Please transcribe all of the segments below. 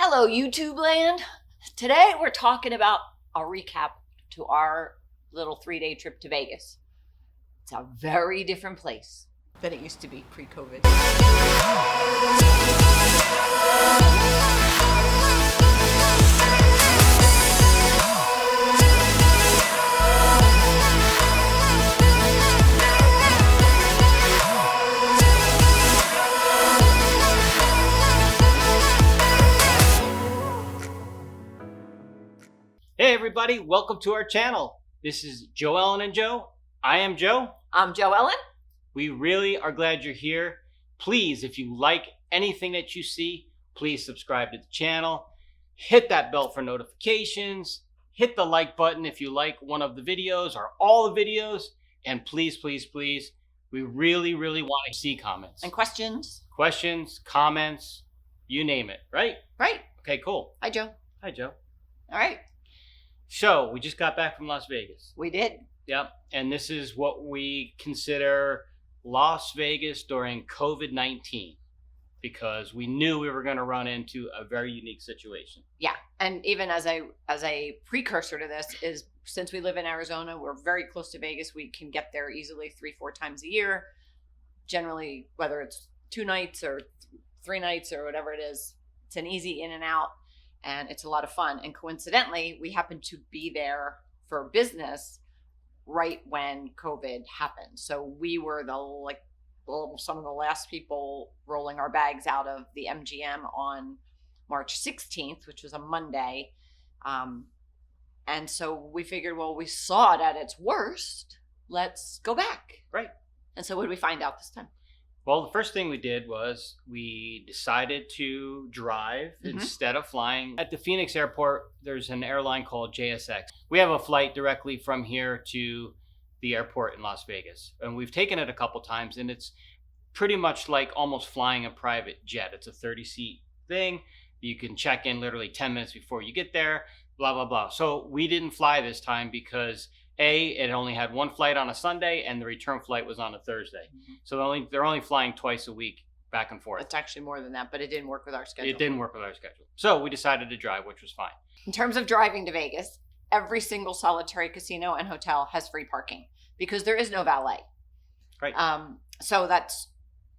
Hello, YouTube land. Today we're talking about a recap to our little 3-day trip to Vegas. It's a very different place than it used to be pre-COVID. Hey everybody, welcome to our channel. This is Joe Ellen and Joe. I am Joe. I'm Joe Ellen. We really are glad you're here. Please, if you like anything that you see, please subscribe to the channel. Hit that bell for notifications. Hit the like button if you like one of the videos or all the videos. And please, please, please, we really want to see comments. And questions. Questions, comments, you name it, right? Right. Okay, cool. Hi, Joe. Hi, Joe. All right. So, we just got back from Las Vegas. We did. Yep. And this is what we consider Las Vegas during COVID-19, because we knew we were going to run into a very unique situation. Yeah. And even as a precursor to this is, since we live in Arizona, we're very close to Vegas. We can get there easily 3-4 times a year. Generally, whether it's 2 nights or 3 nights or whatever it is, it's an easy in and out. And it's a lot of fun. And coincidentally, we happened to be there for business right when COVID happened. So we were some of the last people rolling our bags out of the MGM on March 16th, which was a Monday. And so we figured, well, we saw it at its worst. Let's go back. Right. And so what did we find out this time? Well, the first thing we did was we decided to drive instead of flying. At the Phoenix airport, there's an airline called JSX. We have a flight directly from here to the airport in Las Vegas. And we've taken it a couple times, and it's pretty much like almost flying a private jet. It's a 30-seat thing. You can check in literally 10 minutes before you get there, blah, blah, blah. So we didn't fly this time because it only had one flight on a Sunday, and the return flight was on a Thursday. So they're only flying twice a week back and forth. It's actually more than that, but it didn't work with our schedule. It didn't work with our schedule. So we decided to drive, which was fine. In terms of driving to Vegas, every single solitary casino and hotel has free parking because there is no valet. Right. So that's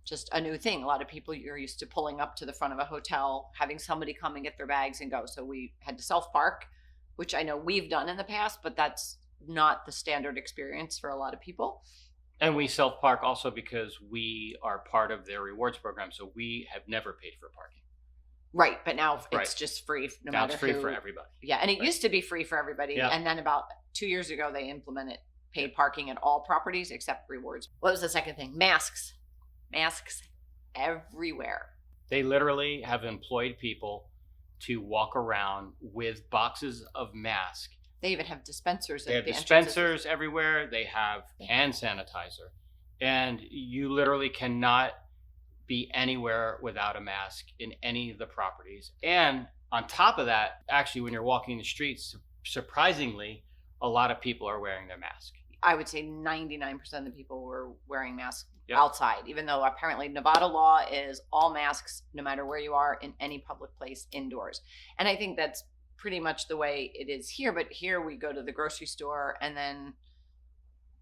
just a new thing. A lot of people are used to pulling up to the front of a hotel, having somebody come and get their bags and go. So we had to self-park, which I know we've done in the past, but that's not the standard experience for a lot of people. And we self-park also because we are part of their rewards program, so we have never paid for parking. Right, but now it's just free no now matter it's free who. for everybody. Yeah, and it used to be free for everybody, Yeah. and then about 2 years ago they implemented paid parking at all properties except rewards. What was the second thing? Masks everywhere. They literally have employed people to walk around with boxes of masks. They even have dispensers. They have dispensers everywhere. They have hand sanitizer. And you literally cannot be anywhere without a mask in any of the properties. And on top of that, actually, when you're walking the streets, surprisingly, a lot of people are wearing their mask. I would say 99% of the people were wearing masks Yep. outside, even though apparently Nevada law is all masks, no matter where you are, in any public place, indoors. And I think that's pretty much the way it is here. But here we go to the grocery store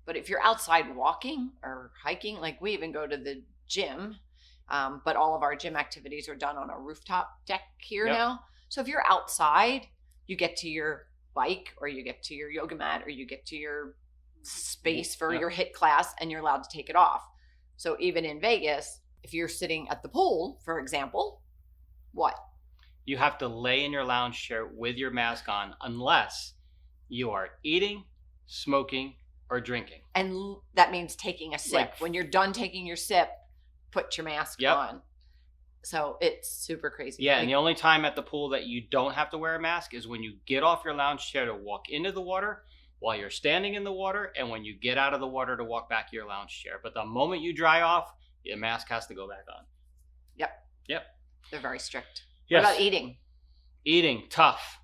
but if you're outside walking or hiking, like we even go to the gym, but all of our gym activities are done on a rooftop deck here now. So if you're outside, you get to your bike or you get to your yoga mat or you get to your space for your HIIT class and you're allowed to take it off. So even in Vegas, if you're sitting at the pool, for example, what? You have to lay in your lounge chair with your mask on unless you are eating, smoking, or drinking. And that means taking a sip. When you're done taking your sip, put your mask on. So it's super crazy. Yeah, and the only time at the pool that you don't have to wear a mask is when you get off your lounge chair to walk into the water, while you're standing in the water, and when you get out of the water to walk back to your lounge chair. But the moment you dry off, your mask has to go back on. Yep. They're very strict. Yes. What about eating? Eating, tough,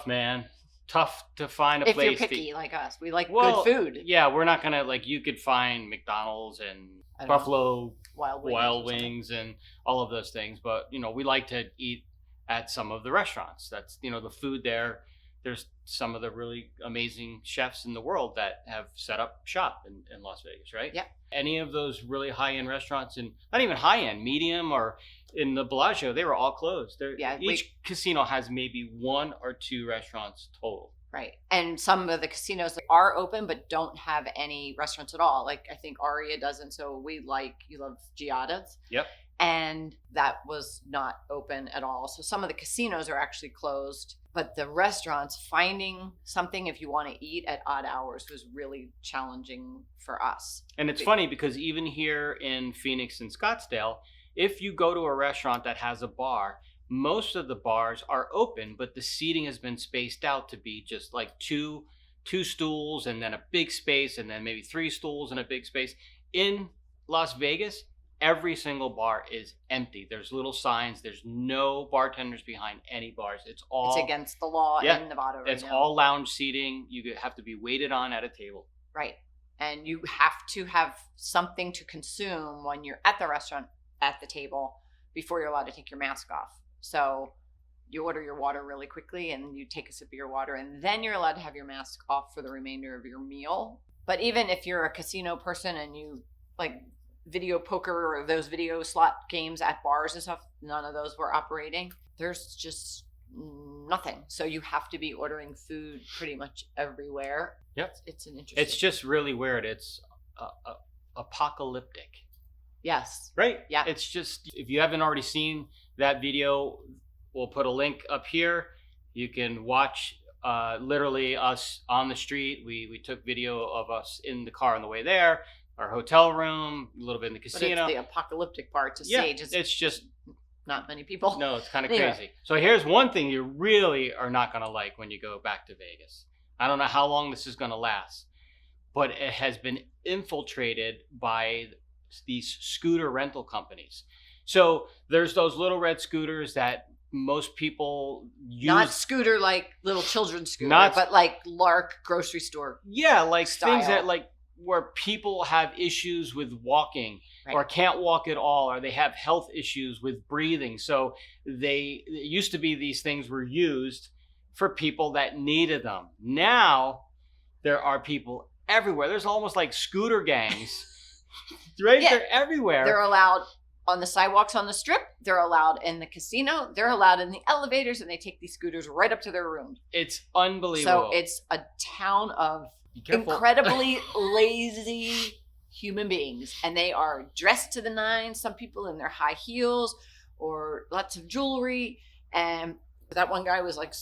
man. Tough to find a if place. If you're picky like us, we like good food. Yeah, we're not gonna you could find McDonald's and Buffalo Wild Wings and all of those things, but we like to eat at some of the restaurants. That's, the food there. There's some of the really amazing chefs in the world that have set up shop in Las Vegas, right? Yeah. Any of those really high-end restaurants, and not even high-end, medium, or in the Bellagio, they were all closed. Each casino has maybe 1 or 2 restaurants total. Right. And some of the casinos are open but don't have any restaurants at all. Like I think Aria doesn't. So you love Giada's. Yep. And that was not open at all. So some of the casinos are actually closed, but the restaurants, finding something if you want to eat at odd hours was really challenging for us. And it's funny because even here in Phoenix and Scottsdale, if you go to a restaurant that has a bar, most of the bars are open, but the seating has been spaced out to be just like two stools and then a big space and then maybe 3 stools and a big space. In Las Vegas, every single bar is empty. There's little signs. There's no bartenders behind any bars. It's against the law in Nevada right it's now. all lounge seating. You have to be waited on at a table. Right. And you have to have something to consume when you're at the restaurant at the table before you're allowed to take your mask off. So you order your water really quickly and you take a sip of your water and then you're allowed to have your mask off for the remainder of your meal. But even if you're a casino person and you like video poker or those video slot games at bars and stuff, none of those were operating. There's just nothing. So you have to be ordering food pretty much everywhere. Yep. It's an interesting. It's just really weird. It's apocalyptic. Yes. Right? Yeah. It's just, if you haven't already seen that video, we'll put a link up here. You can watch literally us on the street. We took video of us in the car on the way there, our hotel room, a little bit in the casino. But it's the apocalyptic part to stage. It's just not many people. No, it's kind of crazy. So here's one thing you really are not going to like when you go back to Vegas. I don't know how long this is going to last, but it has been infiltrated by these scooter rental companies. So there's those little red scooters that most people use. Not scooter like little children's scooter, but like Lark grocery store. Yeah, like style. Things that like where people have issues with walking or can't walk at all, or they have health issues with breathing. So it used to be these things were used for people that needed them. Now there are people everywhere. There's almost like scooter gangs. Right? Yeah. They're everywhere. They're allowed on the sidewalks on the strip. They're allowed in the casino. They're allowed in the elevators, and they take these scooters right up to their rooms. It's unbelievable. So it's a town of incredibly lazy human beings, and they are dressed to the nines. Some people in their high heels or lots of jewelry, and that one guy was like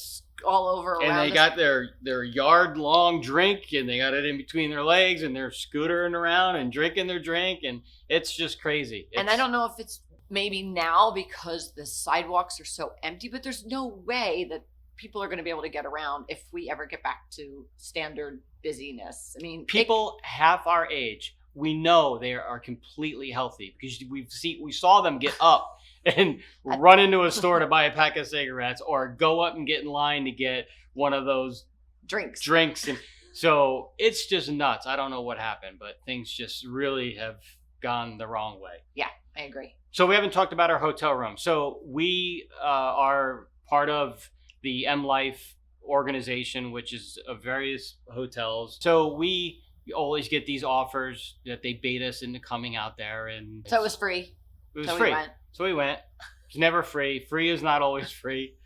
all over around. And they got their yard long drink, and they got it in between their legs, and they're scootering around and drinking their drink, and it's just crazy. And I don't know if it's maybe now because the sidewalks are so empty, but there's no way that people are going to be able to get around if we ever get back to standard busyness. I mean, people half our age, we know they are completely healthy because we saw them get up and run into a store to buy a pack of cigarettes or go up and get in line to get one of those drinks. And so it's just nuts. I don't know what happened, but things just really have gone the wrong way. Yeah, I agree. So we haven't talked about our hotel room. So we are part of the M Life organization, which is of various hotels. So we always get these offers that they bait us into coming out there. And so it was free. It was free. So we went. It's never free. Free is not always free.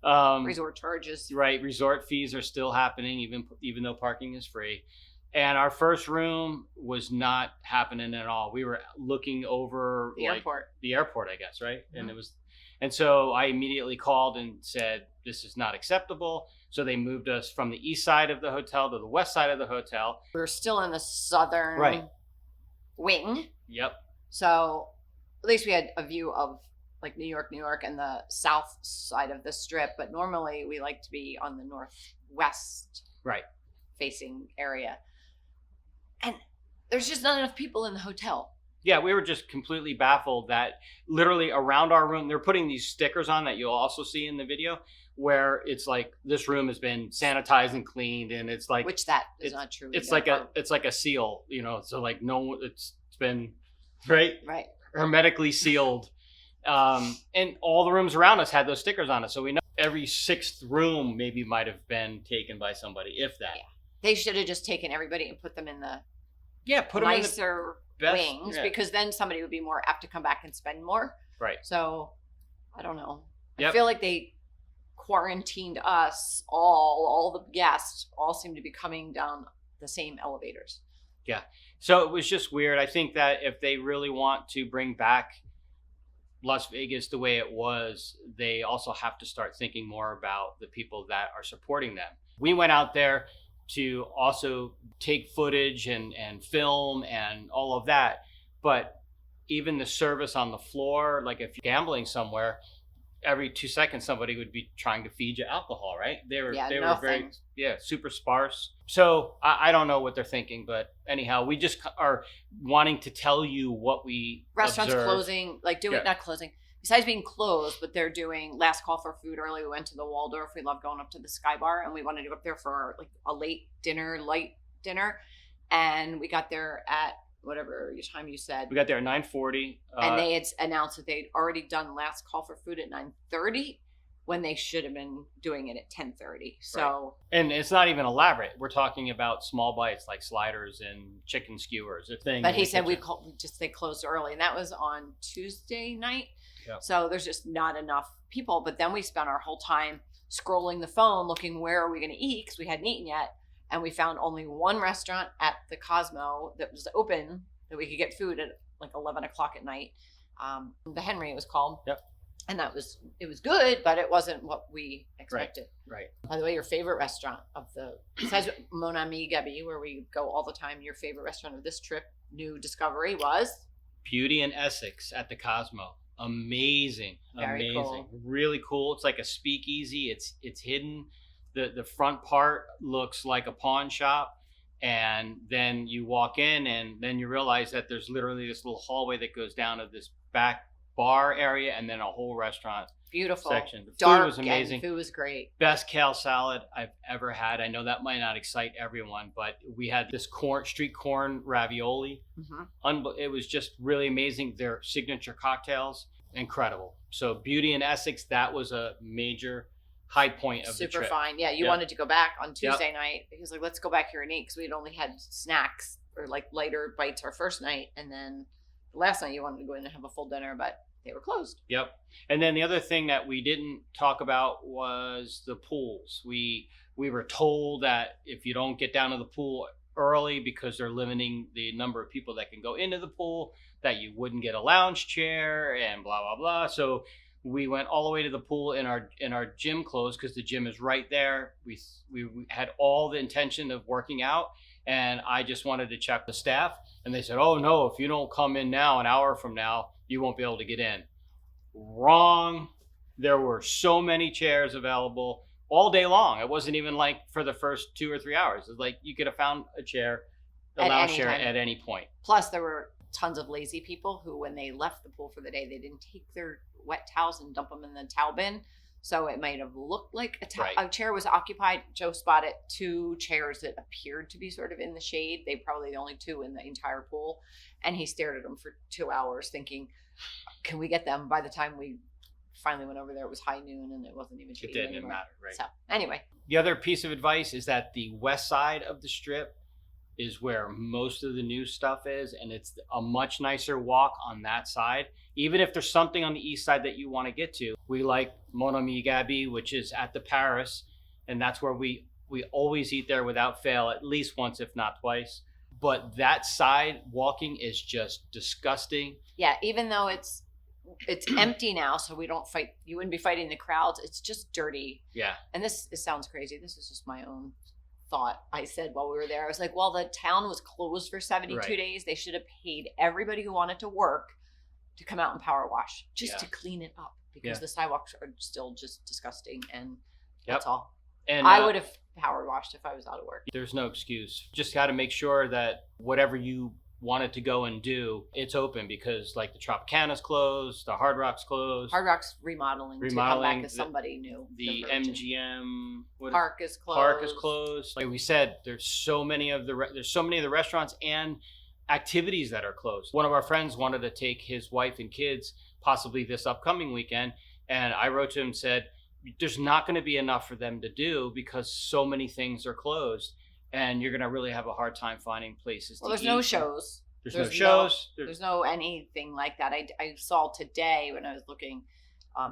Resort charges. Right. Resort fees are still happening, even though parking is free. And our first room was not happening at all. We were looking over the airport, I guess, right? Mm-hmm. And so I immediately called and said, this is not acceptable. So they moved us from the east side of the hotel to the west side of the hotel. We were still in the southern wing. Yep. So at least we had a view of like New York, and the south side of the strip. But normally we like to be on the northwest facing area. And there's just not enough people in the hotel. Yeah, we were just completely baffled that literally around our room, they're putting these stickers on that you'll also see in the video where it's like this room has been sanitized and cleaned, and it's like which that is not true. It's like a seal, so like it's been hermetically sealed. And all the rooms around us had those stickers on it. So we know every sixth room maybe might have been taken by somebody, if that. Yeah. They should have just taken everybody and put them in the Put them nicer in the best, wings, because then somebody would be more apt to come back and spend more. Right. So I don't know. Yep. I feel like they quarantined us all the guests all seem to be coming down the same elevators. Yeah. So it was just weird. I think that if they really want to bring back Las Vegas the way it was, they also have to start thinking more about the people that are supporting them. We went out there to also take footage and film and all of that. But even the service on the floor, like if you're gambling somewhere, every 2 seconds somebody would be trying to feed you alcohol, right? They were very super sparse. So I don't know what they're thinking, but anyhow, we just are wanting to tell you what we restaurants observed. Closing, like doing not closing. Besides being closed, but they're doing last call for food early. We went to the Waldorf. We love going up to the Sky Bar, and we wanted to go up there for like a light dinner, and we got there at whatever time you said. We got there at 9:40, and they had announced that they'd already done last call for food at 9:30, when they should have been doing it at 10:30. So, right. And it's not even elaborate. We're talking about small bites like sliders and chicken skewers. But he said they closed early, and that was on Tuesday night. Yep. So there's just not enough people. But then we spent our whole time scrolling the phone, looking where are we going to eat, because we hadn't eaten yet. And we found only one restaurant at the Cosmo that was open that we could get food at like 11 o'clock at night. The Henry, it was called. Yep. And it was good, but it wasn't what we expected. Right. By the way, your favorite restaurant besides Mon Ami Gabi, where we go all the time, your favorite restaurant of this trip, new discovery, was? Beauty and Essex at the Cosmo. Amazing. Very cool. Really cool. It's like a speakeasy. It's hidden. The front part looks like a pawn shop, and then you walk in and then you realize that there's literally this little hallway that goes down to this back bar area and then a whole restaurant beautiful section. The dark food was amazing. And food was great. Best kale salad I've ever had. I know that might not excite everyone, but we had this street corn ravioli. Mm-hmm. It was just really amazing. Their signature cocktails, incredible. So Beauty and Essex, that was a major high point of the trip. Super fine. Yeah, you wanted to go back on Tuesday night. He was like, let's go back here and eat, because we'd only had snacks or like lighter bites our first night, and then the last night you wanted to go in and have a full dinner, but they were closed. Yep. And then the other thing that we didn't talk about was the pools. We were told that if you don't get down to the pool early, because they're limiting the number of people that can go into the pool, that you wouldn't get a lounge chair and blah blah blah. So we went all the way to the pool in our gym clothes, because the gym is right there. We had all the intention of working out, and I just wanted to check the staff, and they said, oh no, if you don't come in now, an hour from now, you won't be able to get in. Wrong. There were so many chairs available all day long. It wasn't even like for the first 2 or 3 hours. It's like you could have found a lounge chair at any point. Plus there were tons of lazy people who, when they left the pool for the day, they didn't take their wet towels and dump them in the towel bin. So it might have looked like a chair was occupied. Joe spotted 2 chairs that appeared to be sort of in the shade. They probably the only 2 in the entire pool. And he stared at them for 2 hours thinking, can we get them? By the time we finally went over there, it was high noon and it wasn't even shady anymore. It didn't matter, right? So anyway. The other piece of advice is that the west side of the Strip is where most of the new stuff is, and it's a much nicer walk on that side. Even if there's something on the east side that you want to get to, we like Mon Ami Gabi, which is at the Paris, and that's where we always eat there without fail, at least once, if not twice. But that side walking is just disgusting. Yeah, even though it's empty now, so we don't fight. You wouldn't be fighting the crowds. It's just dirty. Yeah. And it sounds crazy. This is just my own thought. I said while we were there, I was like, well, the town was closed for 72 days. They should have paid everybody who wanted to work to come out and power wash just to clean it up, because the sidewalks are still just disgusting, and that's all. And I would have power washed if I was out of work. There's no excuse. Just got to make sure that whatever you wanted to go and do, it's open, because like the Tropicana's closed, the Hard Rock's closed. Hard Rock's remodeling to come back as somebody new. The MGM Park is closed. Park is closed. Like we said, there's so many of the restaurants and activities that are closed. One of our friends wanted to take his wife and kids possibly this upcoming weekend. And I wrote to him and said, there's not going to be enough for them to do because so many things are closed, and you're going to really have a hard time finding places Well, to there's eat. no shows. There's no shows. There's no anything like that. I saw today when I was looking,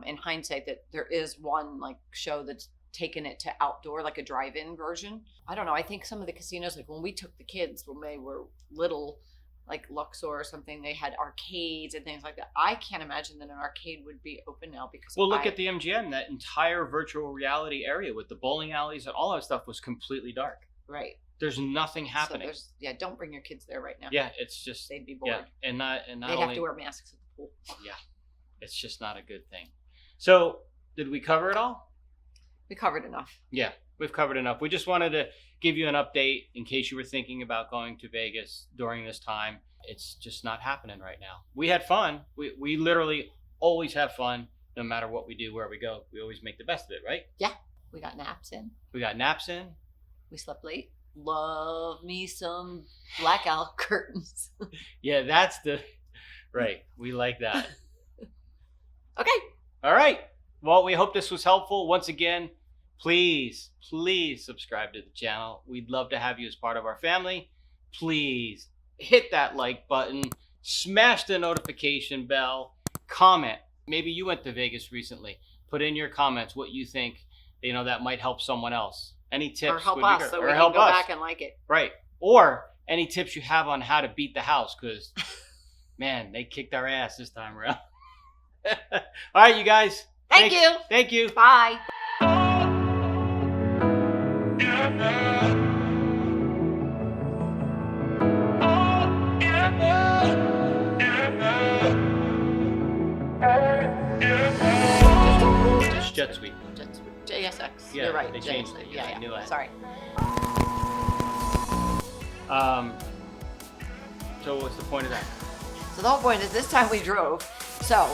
in hindsight, that there is one like show that's taken it to outdoor, like a drive-in version. I don't know. I think some of the casinos, like when we took the kids when they were little, like Luxor or something, they had arcades and things like that. I can't imagine that an arcade would be open now because Well, look at the MGM. That entire virtual reality area with the bowling alleys and all that stuff was completely dark. right. There's nothing happening. So don't bring your kids there right now. Yeah, it's just They'd be bored. yeah, and not They'd only have to wear masks at the pool. yeah, it's just not a good thing. So, did we cover it all? We covered enough. Yeah, we've covered enough. We just wanted to give you an update in case you were thinking about going to Vegas during this time. It's just not happening right now. We had fun. We literally always have fun no matter what we do, where we go. We always make the best of it, right? Yeah. We got naps in. We got naps in. We slept late. Love me some blackout curtains. Yeah, that's the right. We like that. Okay. All right. Well, we hope this was helpful. Once again, please subscribe to the channel. We'd love to have you as part of our family. Please hit that like button, smash the notification bell, comment. Maybe you went to Vegas recently. Put in your comments what you think, that might help someone else. Any tips? Or help would be us great. so Or we can help go us. back and like it. Right. Or any tips you have on how to beat the house, because, man, they kicked our ass this time around. All right, you guys. Thank you. Thank you. Bye. Just Jet Suite. JSX. Yeah, You're right. they changed it. Yeah, I Yeah. knew that. Sorry. So what's the point of that? So the whole point is this time we drove. So